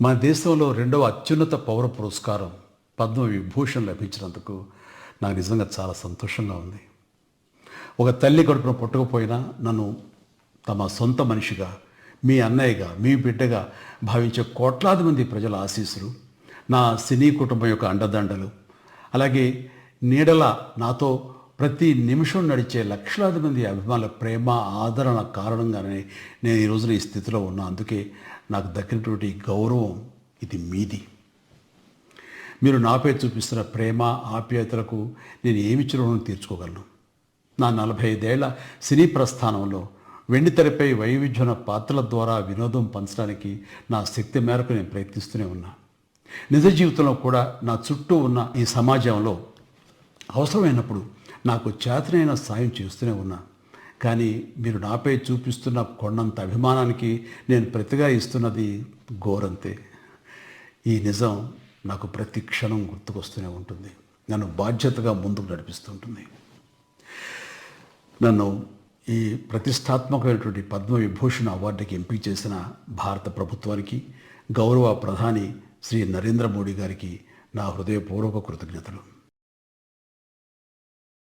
మన దేశంలో రెండవ అత్యున్నత పౌర పురస్కారం పద్మవిభూషణ్ లభించినందుకు నాకు నిజంగా చాలా సంతోషంగా ఉంది. ఒక తల్లి కడుపున పుట్టకపోయినా నన్ను తమ సొంత మనిషిగా, మీ అన్నయ్యగా, మీ బిడ్డగా భావించే కోట్లాది మంది ప్రజల ఆశీస్సులు, నా సినీ కుటుంబం యొక్క అండదండలు, అలాగే నీడల నాతో ప్రతి నిమిషం నడిచే లక్షలాది మంది అభిమానుల ప్రేమ, ఆదరణ కారణంగానే నేను ఈ రోజున ఈ స్థితిలో ఉన్నా. అందుకే నాకు దక్కినటువంటి గౌరవం ఇది మీది. మీరు నాపై చూపిస్తున్న ప్రేమ, ఆప్యాయతలకు నేను ఏమి రుణం తీర్చుకోగలను? నా 45 ఏళ్ల సినీ ప్రస్థానంలో వెండితెరపై వైవిధ్యమైన పాత్రల ద్వారా వినోదం పంచడానికి నా శక్తి మేరకు నేను ప్రయత్నిస్తూనే ఉన్నా. నిజ జీవితంలో కూడా నా చుట్టూ ఉన్న ఈ సమాజంలో అవసరమైనప్పుడు నాకు చేతనైన సాయం చేస్తూనే ఉన్నా. కానీ మీరు నాపై చూపిస్తున్న కొండంత అభిమానానికి నేను ప్రతిగా ఇస్తున్నది గోరంతే. ఈ నిజం నాకు ప్రతి క్షణం గుర్తుకొస్తూనే ఉంటుంది, నన్ను బాధ్యతగా ముందుకు నడిపిస్తుంటుంది. నన్ను ఈ ప్రతిష్టాత్మకమైనటువంటి పద్మవిభూషణ్ అవార్డుకి ఎంపిక చేసిన భారత ప్రభుత్వానికి, గౌరవ ప్రధాని శ్రీ నరేంద్ర మోడీ గారికి నా హృదయపూర్వక కృతజ్ఞతలు.